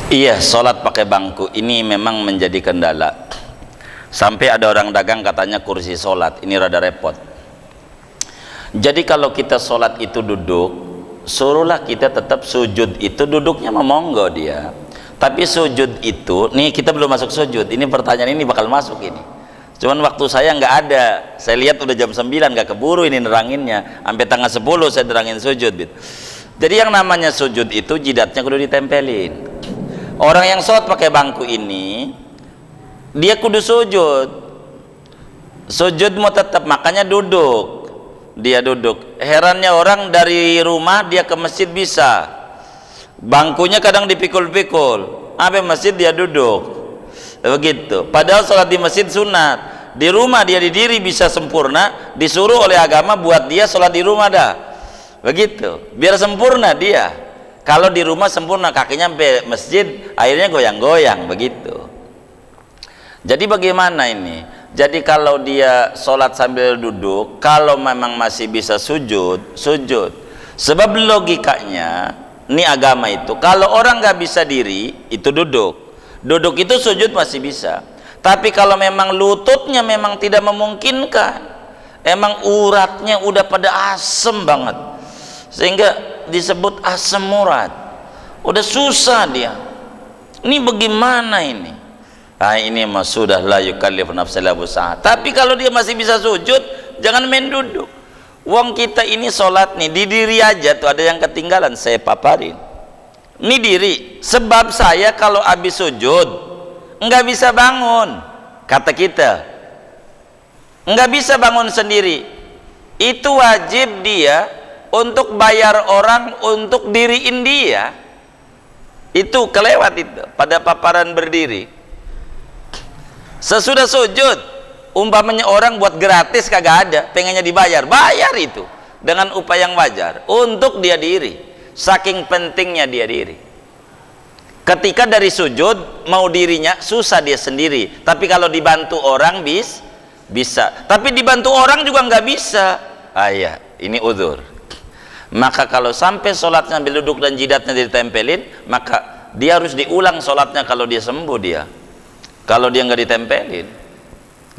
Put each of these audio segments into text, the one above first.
Iya, sholat pakai bangku ini memang menjadi kendala. Sampai ada orang dagang katanya kursi sholat, ini rada repot. Jadi kalau kita sholat itu duduk, suruhlah kita tetap sujud itu duduknya memonggo dia. Tapi sujud itu, nih kita belum masuk sujud, ini pertanyaan ini bakal masuk ini. Cuman waktu saya nggak ada, saya lihat udah jam 9, nggak keburu ini neranginnya. Sampai tanggal 10 saya nerangin sujud. Jadi yang namanya sujud itu jidatnya kudu ditempelin. Orang yang sholat pakai bangku ini dia kudu sujud mau tetap, makanya duduk, dia duduk. Herannya orang dari rumah dia ke masjid bisa, bangkunya kadang dipikul-pikul, sampai masjid dia duduk begitu. Padahal sholat di masjid sunat, di rumah dia didiri bisa sempurna, disuruh oleh agama buat dia sholat di rumah dah begitu, biar sempurna dia. Kalau di rumah sempurna, kakinya sampai masjid akhirnya goyang-goyang begitu. Jadi bagaimana ini? Jadi kalau dia sholat sambil duduk, kalau memang masih bisa sujud, sujud. Sebab logikanya ini agama itu, kalau orang nggak bisa diri itu duduk, duduk itu sujud masih bisa. Tapi kalau memang lututnya memang tidak memungkinkan, emang uratnya udah pada asem banget, sehingga disebut asam urat, udah susah dia, ini bagaimana ini? Nah ini mah sudah la yukallifu nafsan illa wus'aha. Tapi kalau dia masih bisa sujud, jangan main duduk. Wong kita ini sholat nih, di diri aja tuh ada yang ketinggalan, saya paparin. Ini diri, sebab saya kalau habis sujud nggak bisa bangun, kata kita nggak bisa bangun sendiri, itu wajib dia untuk bayar orang untuk diriin dia. Itu kelewat itu pada paparan berdiri. Sesudah sujud, umpamanya orang buat gratis kagak ada, pengennya dibayar, bayar itu dengan upaya yang wajar untuk dia diri. Saking pentingnya dia diri. Ketika dari sujud mau dirinya susah dia sendiri, tapi kalau dibantu orang bisa. Tapi dibantu orang juga nggak bisa. Iya, ini uzur. Maka kalau sampai sholatnya sambil duduk dan jidatnya ditempelin, maka dia harus diulang sholatnya kalau dia sembuh dia. Kalau dia nggak ditempelin,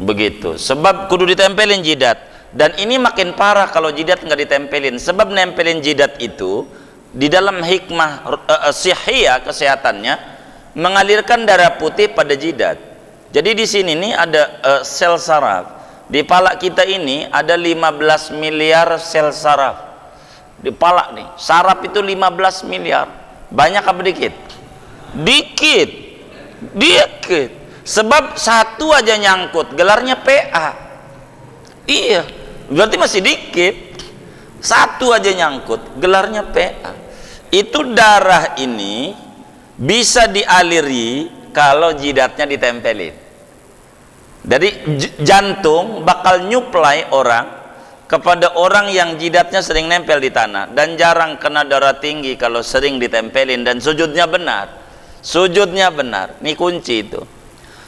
begitu. Sebab kudu ditempelin jidat. Dan ini makin parah kalau jidat nggak ditempelin. Sebab nempelin jidat itu di dalam hikmah sihiyah kesehatannya mengalirkan darah putih pada jidat. Jadi di sini nih ada sel saraf. Di pala kita ini ada 15 miliar sel saraf. Di pala nih, saraf itu 15 miliar. Banyak apa dikit? Dikit. Sebab satu aja nyangkut, gelarnya PA. Iya, berarti masih dikit. Satu aja nyangkut, gelarnya PA. Itu darah ini bisa dialiri kalau jidatnya ditempelin. Jadi jantung bakal nyuplai orang kepada orang yang jidatnya sering nempel di tanah dan jarang kena darah tinggi kalau sering ditempelin dan sujudnya benar. Sujudnya benar, ini kunci itu.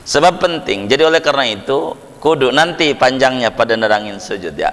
Sebab penting. Jadi oleh karena itu kudu nanti panjangnya pada nerangin sujud ya.